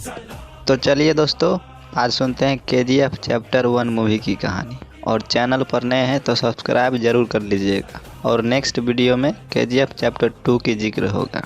तो चलिए दोस्तों, आज सुनते हैं KGF चैप्टर 1 मूवी की कहानी। और चैनल पर नए हैं तो सब्सक्राइब जरूर कर लीजिएगा। और नेक्स्ट वीडियो में KGF चैप्टर 2 की जिक्र होगा।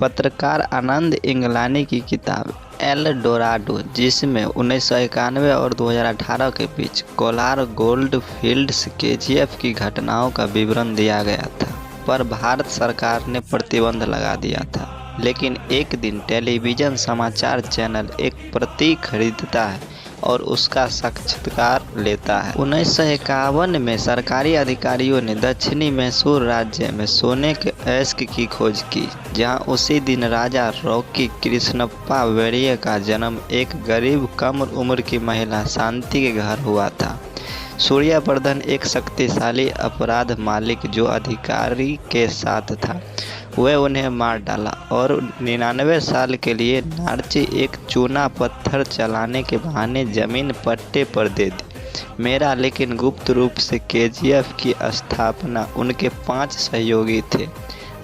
पत्रकार आनंद इंगलानी की किताब एल डोराडो, जिसमें 1991 और 2018 के बीच कोलार गोल्ड फील्ड्स KGF की घटनाओं का विवरण दिया गया था, पर भारत सरकार ने प्रतिबंध लगा दिया था। लेकिन एक दिन टेलीविज़न समाचार चैनल एक प्रति खरीदता है और उसका साक्षात्कार लेता है। 1951 में सरकारी अधिकारियों ने दक्षिणी मैसूर राज्य में सोने के अयस्क की खोज की, जहां उसी दिन राजा रॉकी कृष्णप्पा वेरिये का जन्म एक गरीब कम उम्र की महिला शांति के घर हुआ था। सूर्यवर्धन एक शक्तिशाली अपराध मालिक जो अधिकारी के साथ था, वह उन्हें मार डाला और 99 साल के लिए नार्ची एक चूना पत्थर चलाने के बहाने जमीन पट्टे पर दे दी। मेरा लेकिन गुप्त रूप से KGF की स्थापना उनके 5 सहयोगी थे।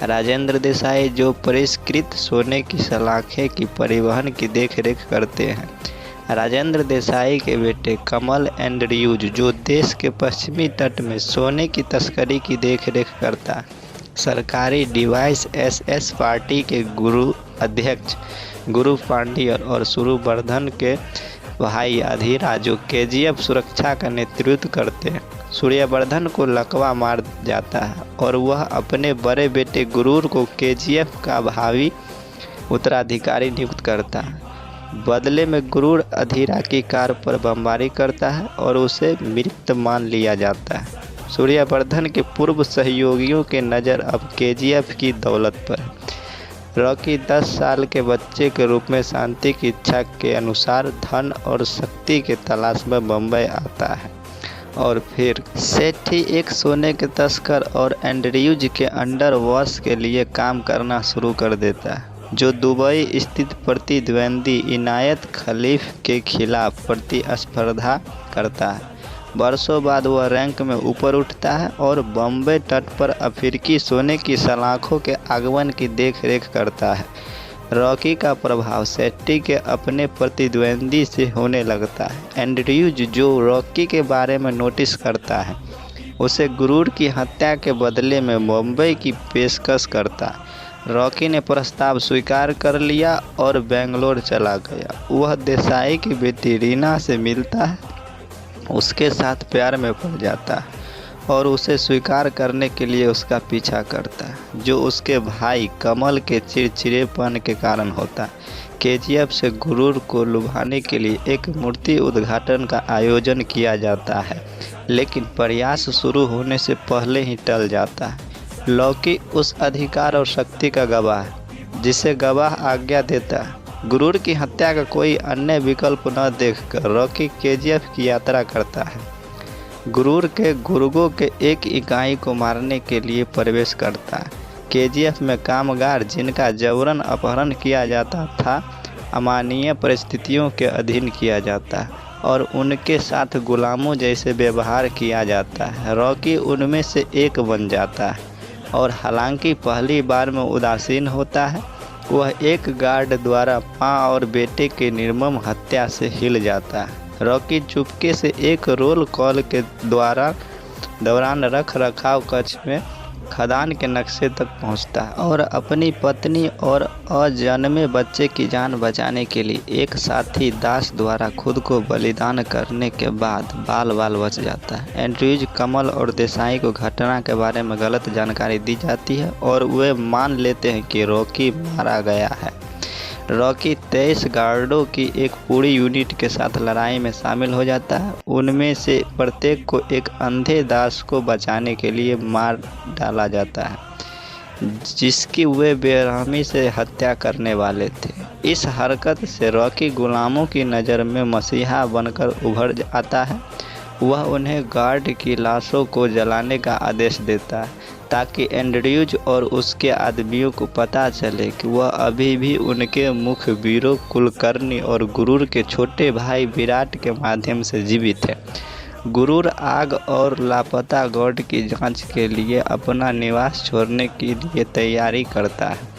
राजेंद्र देसाई, जो परिष्कृत सोने की सलाखें की परिवहन की देखरेख करते हैं। राजेंद्र देसाई के बेटे कमल एंड्रयूज, जो देश के पश्चिमी तट में सोने की तस्करी की देखरेख करता है। सरकारी डिवाइस SS पार्टी के गुरु अध्यक्ष गुरु पांडियर और सूर्यवर्धन के भाई अधीरा, जो KGF सुरक्षा का नेतृत्व करते हैं। सूर्यवर्धन को लकवा मार जाता है और वह अपने बड़े बेटे गुरूर को KGF का भावी उत्तराधिकारी नियुक्त करता है। बदले में गुरूर अधीरा की कार पर बमबारी करता है और उसे मृत मान लिया जाता है। सूर्यवर्धन के पूर्व सहयोगियों के नज़र अब KGF की दौलत पर है। रॉकी 10 साल के बच्चे के रूप में शांति की इच्छा के अनुसार धन और शक्ति के तलाश में बम्बई आता है। और फिर सेठी एक सोने के तस्कर और एंड्रयूज के अंडरवॉश के लिए काम करना शुरू कर देता है, जो दुबई स्थित प्रतिद्वंदी इनायत खलीफ के खिलाफ प्रतिस्पर्धा करता है। वर्षों बाद वह रैंक में ऊपर उठता है और बॉम्बे तट पर अफ्रीकी सोने की सलाखों के आगमन की देखरेख करता है। रॉकी का प्रभाव सेट्टी के अपने प्रतिद्वंदी से होने लगता है। एंड्रयूज, जो रॉकी के बारे में नोटिस करता है, उसे गुरूर की हत्या के बदले में बॉम्बे की पेशकश करता है। रॉकी ने प्रस्ताव स्वीकार कर लिया और बेंगलोर चला गया। वह देसाई की बेटी रीना से मिलता है, उसके साथ प्यार में पड़ जाता है और उसे स्वीकार करने के लिए उसका पीछा करता है, जो उसके भाई कमल के चिड़चिड़ेपन के कारण होता है। KGF से गुरूर को लुभाने के लिए एक मूर्ति उद्घाटन का आयोजन किया जाता है, लेकिन प्रयास शुरू होने से पहले ही टल जाता है। लौकी उस अधिकार और शक्ति का गवाह है जिसे गवाह आज्ञा देता है। गुरूर की हत्या का कोई अन्य विकल्प न देखकर रॉकी KGF की यात्रा करता है। गुरूर के गुर्गों के एक इकाई को मारने के लिए प्रवेश करता है। KGF में कामगार जिनका जबरन अपहरण किया जाता था, अमानवीय परिस्थितियों के अधीन किया जाता है और उनके साथ गुलामों जैसे व्यवहार किया जाता है। रॉकी उनमें से एक बन जाता है और हालांकि पहली बार में उदासीन होता है, वह एक गार्ड द्वारा मां और बेटे की निर्मम हत्या से हिल जाता है। रॉकी चुपके से एक रोल कॉल के दौरान रख रखाव कक्ष में खदान के नक्शे तक पहुंचता है और अपनी पत्नी और अजन्मे बच्चे की जान बचाने के लिए एक साथी दास द्वारा खुद को बलिदान करने के बाद बाल बाल बच जाता है। एंड्रयूज, कमल और देसाई को घटना के बारे में गलत जानकारी दी जाती है और वे मान लेते हैं कि रॉकी मारा गया है। रॉकी 23 गार्डों की एक पूरी यूनिट के साथ लड़ाई में शामिल हो जाता है। उनमें से प्रत्येक को एक अंधे दास को बचाने के लिए मार डाला जाता है, जिसकी वे बेरहमी से हत्या करने वाले थे। इस हरकत से रॉकी गुलामों की नज़र में मसीहा बनकर उभर आता है। वह उन्हें गार्ड की लाशों को जलाने का आदेश देता है ताकि एंड्रयूज और उसके आदमियों को पता चले कि वह अभी भी उनके मुखबिरों कुलकर्णी और गुरूर के छोटे भाई विराट के माध्यम से जीवित है। गुरूर आग और लापता गॉड की जांच के लिए अपना निवास छोड़ने के लिए तैयारी करता है।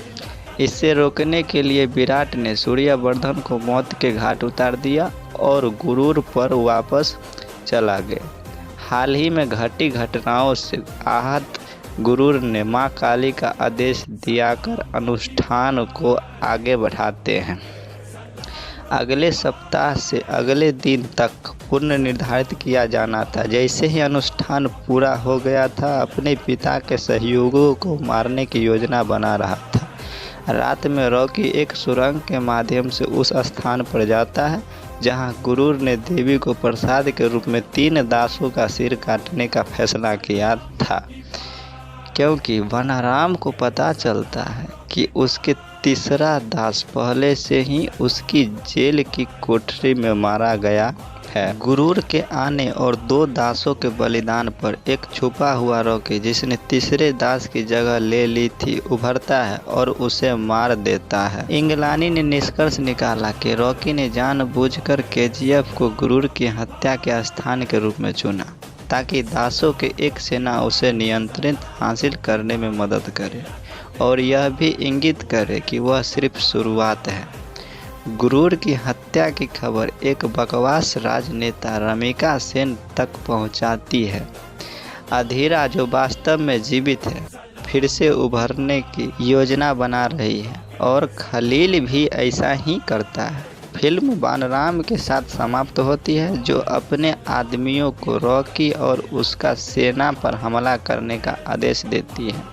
इससे रोकने के लिए विराट ने सूर्यवर्धन को मौत के घाट उतार दिया और गुरूर पर वापस चला गया। हाल ही में घटी घटनाओं से आहत गुरूर ने मां काली का आदेश दियाकर अनुष्ठान को आगे बढ़ाते हैं। अगले सप्ताह से अगले दिन तक पूर्ण निर्धारित किया जाना था। जैसे ही अनुष्ठान पूरा हो गया था, अपने पिता के सहयोगियों को मारने की योजना बना रहा था। रात में रॉकी एक सुरंग के माध्यम से उस स्थान पर जाता है जहां गुरूर ने देवी को प्रसाद के रूप में 3 दासों का सिर काटने का फैसला किया था, क्योंकि वनाराम को पता चलता है कि उसके तीसरा दास पहले से ही उसकी जेल की कोठरी में मारा गया है। गुरूर के आने और 2 दासों के बलिदान पर एक छुपा हुआ रॉकी, जिसने तीसरे दास की जगह ले ली थी, उभरता है और उसे मार देता है। इंगलानी ने निष्कर्ष निकाला कि रॉकी ने जानबूझकर केजीएफ को गुरूर की हत्या के स्थान के रूप में चुना, ताकि दासों की एक सेना उसे नियंत्रित हासिल करने में मदद करे और यह भी इंगित करे कि वह सिर्फ शुरुआत है। गुरूर की हत्या की खबर एक बकवास राजनेता रमिका सेन तक पहुंचाती है। अधीरा, जो वास्तव में जीवित है, फिर से उभरने की योजना बना रही है और खलील भी ऐसा ही करता है। फिल्म बानराम के साथ समाप्त होती है, जो अपने आदमियों को रॉकी और उसका सेना पर हमला करने का आदेश देती है।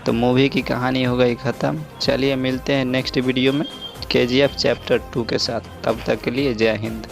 तो मूवी की कहानी हो गई ख़त्म। चलिए मिलते हैं नेक्स्ट वीडियो में केजीएफ चैप्टर 2 के साथ। तब तक के लिए जय हिंद।